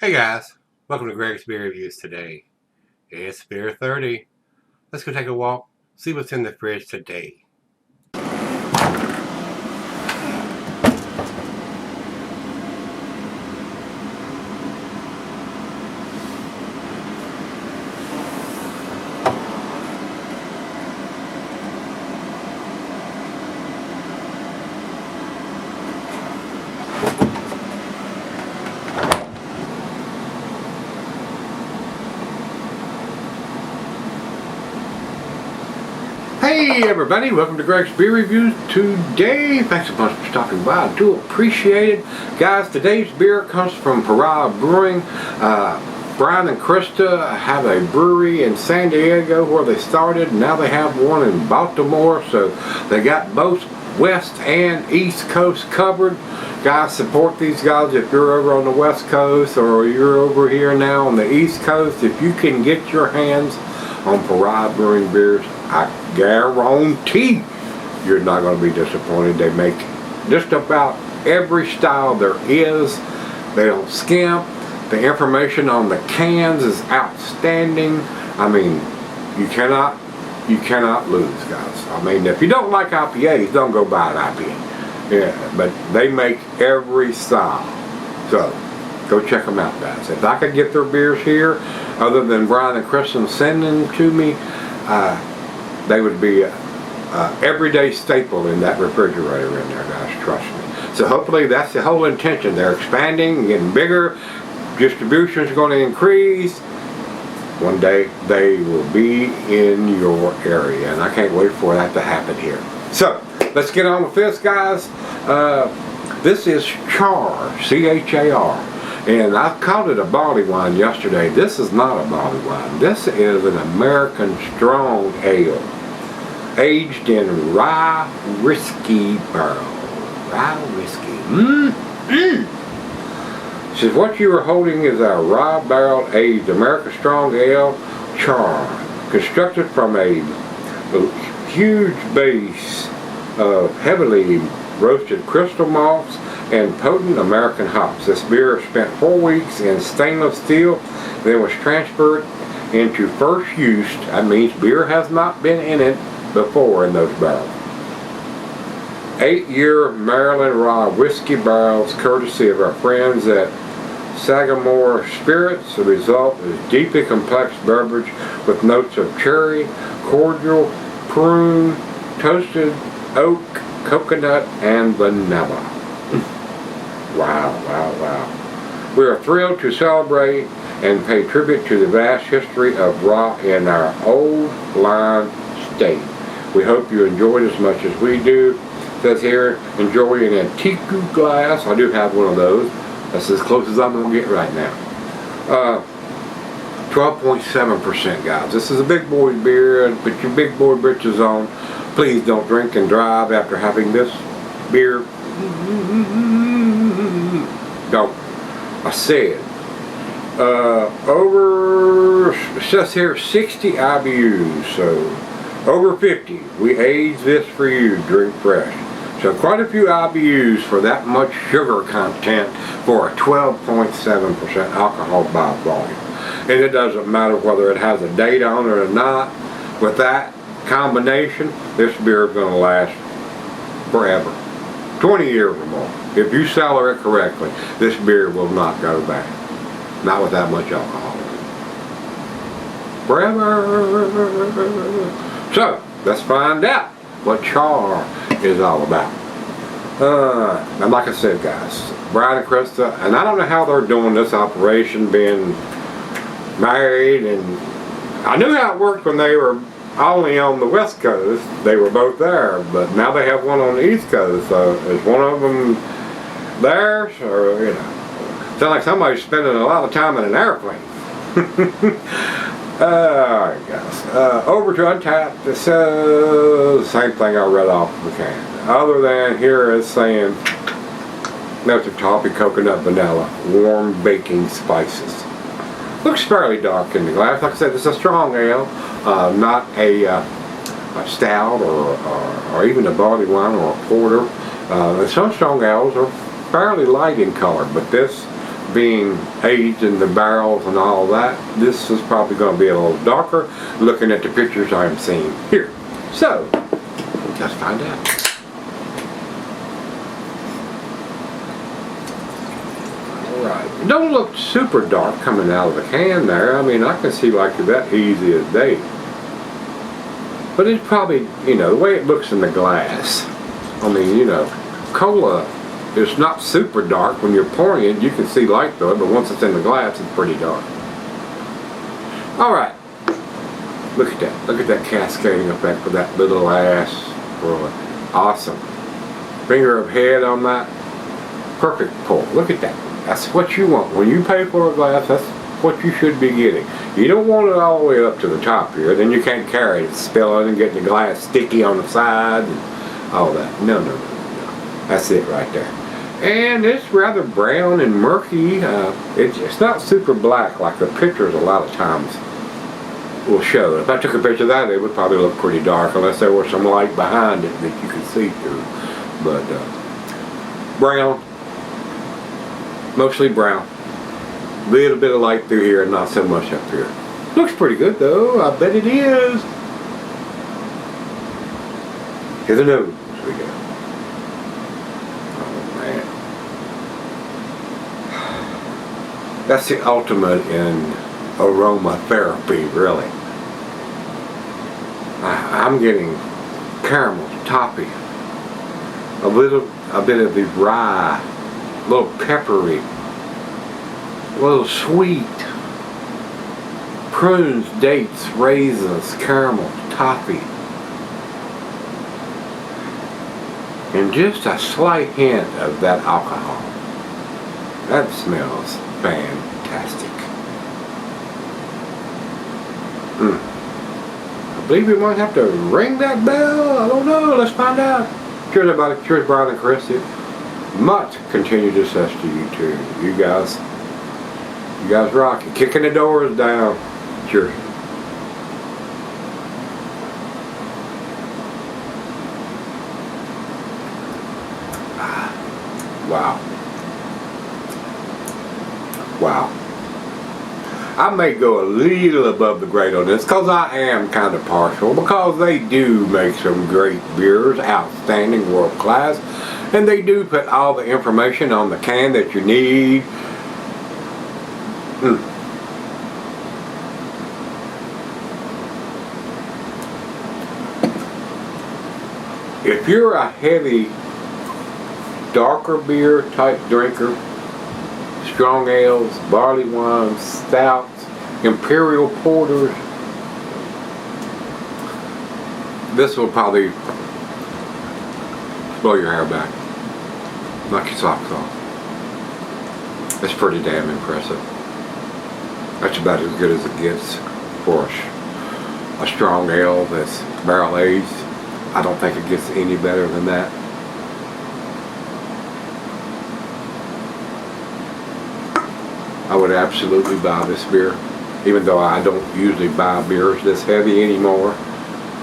Hey guys, welcome to Gregsbeerreviews today. It's beer 30. Let's go take a walk, see what's in the fridge today. Hey everybody, welcome to Gregsbeerreviews today. Thanks so much for stopping by. I do appreciate it. Guys, today's beer comes from Pariah Brewing. Brian and Krista have a brewery in San Diego where they started. Now they have one in Baltimore, so they got both West and East Coast covered. Guys, support these guys if you're over on the West Coast or you're over here now on the East Coast. If you can get your hands on Pariah Brewing beers, I guarantee you're not going to be disappointed. They make just about every style there is. They don't skimp. The information on the cans is outstanding. I mean, you cannot lose, guys. I mean, if you don't like IPAs, don't go buy an IPA. Yeah, but they make every style. So go check them out, guys. If I could get their beers here, other than Brian and Kristen sending them to me, they would be everyday staple in that refrigerator in there, guys, trust me. So hopefully that's the whole intention. They're expanding, getting bigger, distribution is going to increase. One day they will be in your area, and I can't wait for that to happen here. So let's get on with this, guys. This is Char, C-H-A-R. And I called it a barley wine yesterday. This is not a barley wine. This is an American strong ale, aged in rye whiskey barrel. Rye whiskey. Says what you are holding is a rye barrel aged American strong ale, Char, constructed from a huge base of heavily roasted crystal malts and potent American hops. This beer spent 4 weeks in stainless steel, then was transferred into first use. That means beer has not been in it before in those barrels. 8-year Maryland rye whiskey barrels, courtesy of our friends at Sagamore Spirits. The result is deeply complex beverage with notes of cherry, cordial, prune, toasted oak, coconut, and vanilla. Wow, wow, wow. We are thrilled to celebrate and pay tribute to the vast history of rye in our old line state. We hope you enjoyed as much as we do. It says here, enjoy an antique glass. I do have one of those. That's as close as I'm going to get right now. 12.7%, guys. This is a big boy beer. Put your big boy britches on. Please don't drink and drive after having this beer. Don't. I said. It says here 60 IBUs, so over 50. We age this for you, drink fresh. So quite a few IBUs for that much sugar content for a 12.7% alcohol by volume. And it doesn't matter whether it has a date on it or not. With that combination, this beer is going to last forever. 20 years or more. If you cellar it correctly, this beer will not go bad. Not with that much alcohol. Forever. So, let's find out what Char is all about. And like I said, guys, Brian and Krista, and I don't know how they're doing this operation, being married, and I knew how it worked when they were only on the West Coast. They were both there, but now they have one on the East Coast. So is one of them there? Or, you know, sounds like somebody's spending a lot of time in an airplane. Alright, guys. Over to Untapped. It says the same thing I read off the can. Other than here it's saying notes of toffee, coconut, vanilla, warm baking spices. Looks fairly dark in the glass. Like I said, it's a strong ale, not a stout or even a barley wine or a porter. Some strong ales are fairly light in color, but this being aged in the barrels and all that, this is probably going to be a little darker, looking at the pictures I'm seeing here. So, let's find out. Alright, it don't look super dark coming out of the can there. I mean, I can see like that easy as day. But it's probably, you know, the way it looks in the glass. I mean, you know, cola is not super dark. When you're pouring it, you can see light through it, but once it's in the glass, it's pretty dark. Alright, look at that. Look at that cascading effect with that little ass roller. Awesome. Finger of head on that. Perfect pour. Look at that. That's what you want. When you pay for a glass, that's what you should be getting. You don't want it all the way up to the top here, then you can't carry it, spill it and get the glass sticky on the side and all that. No, no, no, no. That's it right there. And it's rather brown and murky. It's not super black like the pictures a lot of times will show. If I took a picture of that, it would probably look pretty dark unless there was some light behind it that you could see through. But brown, mostly brown. Little bit of light through here and not so much up here. Looks pretty good though. I bet it is. Here's the nose we go. Oh man. That's the ultimate in aromatherapy, really. I'm getting caramel, toffee, a bit of the rye, a little peppery, a little sweet, prunes, dates, raisins, caramel, toffee, and just a slight hint of that alcohol. That smells fantastic. I believe we might have to ring that bell. I don't know. Let's find out. Cheers everybody. Cheers Brian and Chris. Much continued success to you too. You guys rock. You're kicking the doors down. Cheers. Wow. Wow. I may go a little above the grade on this because I am kind of partial, because they do make some great beers, outstanding, world class, and they do put all the information on the can that you need. If you're a heavy, darker beer type drinker, strong ales, barley wines, stouts, imperial porters, this will probably blow your hair back, knock your socks off. It's pretty damn impressive. That's about as good as it gets for a strong ale that's barrel aged. I don't think it gets any better than that. I would absolutely buy this beer, even though I don't usually buy beers this heavy anymore.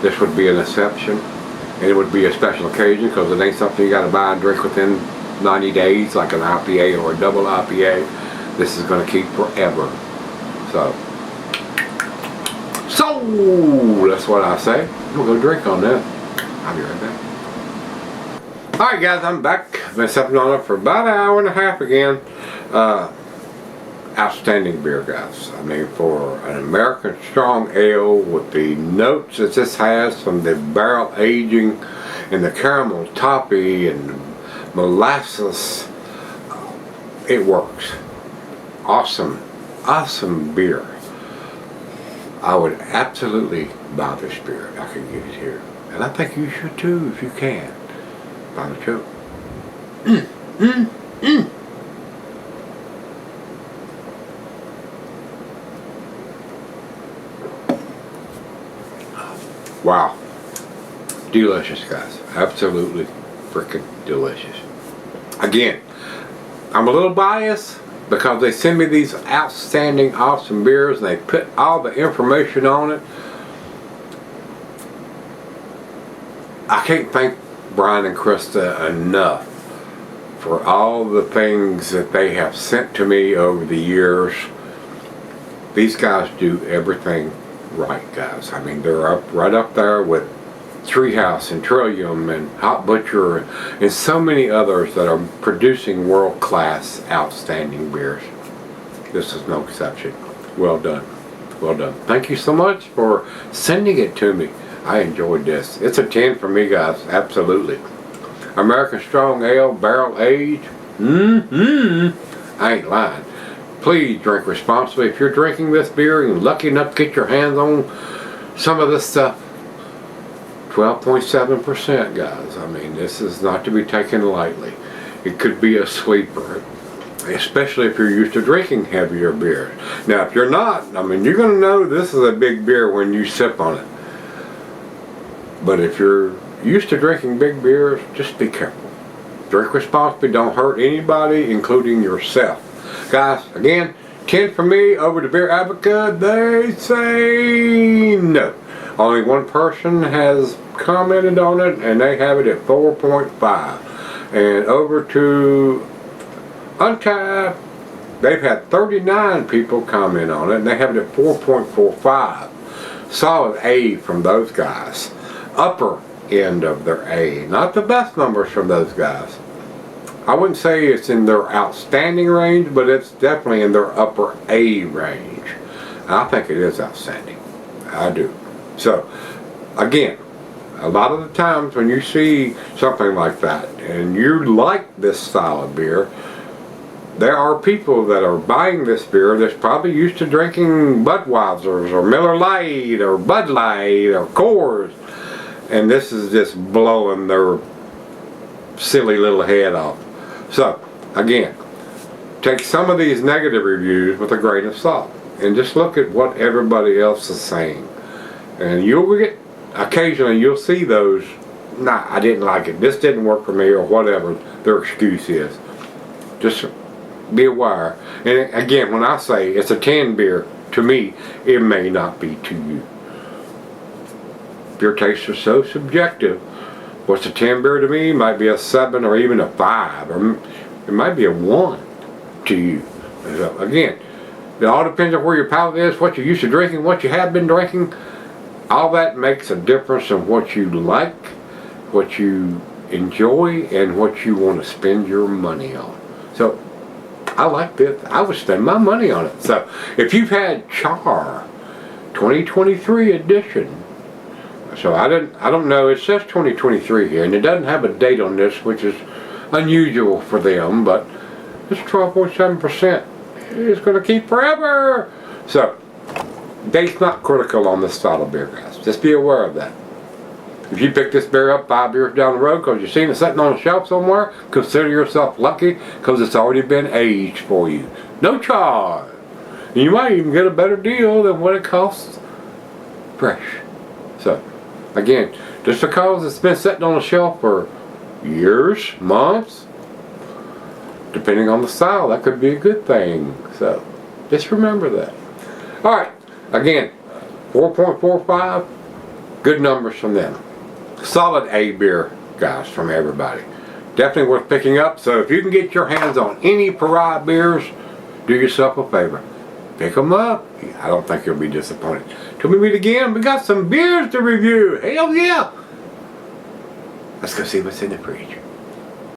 This would be an exception, and it would be a special occasion because it ain't something you got to buy and drink within 90 days like an IPA or a double IPA. This is going to keep forever. So that's what I say. We'll go drink on that. I'll be right back. Alright guys, I'm back. Been sipping on it for about an hour and a half again. Outstanding beer, guys. I mean, for an American strong ale with the notes that this has from the barrel aging and the caramel toffee and molasses, it works. Awesome, awesome beer. I would absolutely buy this beer if I could get it here. And I think you should too if you can. Buy the choke. Wow. Delicious, guys. Absolutely freaking delicious. Again, I'm a little biased because they send me these outstanding, awesome beers and they put all the information on it. I can't thank Brian and Krista enough for all the things that they have sent to me over the years. These guys do everything right, guys. I mean, they're right up there with Treehouse and Trillium and Hot Butcher and so many others that are producing world-class, outstanding beers. This is no exception. Well done. Well done. Thank you so much for sending it to me. I enjoyed this. It's a 10 for me, guys. Absolutely. American Strong Ale, barrel aged. I ain't lying. Please drink responsibly. If you're drinking this beer and you're lucky enough to get your hands on some of this stuff, 12.7%, guys. I mean, this is not to be taken lightly. It could be a sleeper, especially if you're used to drinking heavier beer. Now, if you're not, I mean, you're going to know this is a big beer when you sip on it. But if you're used to drinking big beers, just be careful. Drink responsibly. Don't hurt anybody, including yourself. Guys, again, 10 for me. Over to Beer Advocate, they say no. Only one person has commented on it, and they have it at 4.5. And over to Untapped, they've had 39 people comment on it, and they have it at 4.45. Solid A from those guys. Upper end of their A. Not the best numbers from those guys. I wouldn't say it's in their outstanding range, but it's definitely in their upper A range. I think it is outstanding. I do. So, again, a lot of the times when you see something like that and you like this style of beer, there are people that are buying this beer that's probably used to drinking Budweisers or Miller Lite or Bud Light or Coors, and this is just blowing their silly little head off. So, again, take some of these negative reviews with a grain of salt and just look at what everybody else is saying. And you'll get, occasionally you'll see those, nah, I didn't like it, this didn't work for me, or whatever their excuse is. Just be aware. And again, when I say it's a 10 beer, to me, it may not be to you. Your tastes are so subjective. What's a 10 beer to me? It might be a 7 or even a 5, or it might be a 1 to you. So again, it all depends on where your palate is, what you're used to drinking, what you have been drinking. All that makes a difference in what you like, what you enjoy, and what you want to spend your money on. So I like this. I would spend my money on it. So if you've had Char 2023 edition, so I don't know, it says 2023 here, and it doesn't have a date on this, which is unusual for them, but it's 12.7%. It's going to keep forever. So date's not critical on this style of beer, guys. Just be aware of that. If you pick this beer up 5 years down the road because you've seen it sitting on a shelf somewhere, consider yourself lucky because it's already been aged for you. No charge. And you might even get a better deal than what it costs fresh. So, again, just because it's been sitting on a shelf for years, months, depending on the style, that could be a good thing. So, just remember that. Alright, again, 4.45, good numbers from them. Solid A beer, guys, from everybody. Definitely worth picking up. So if you can get your hands on any Pariah beers, do yourself a favor. Pick them up. I don't think you'll be disappointed. Till we meet again, we got some beers to review. Hell yeah! Let's go see what's in the fridge.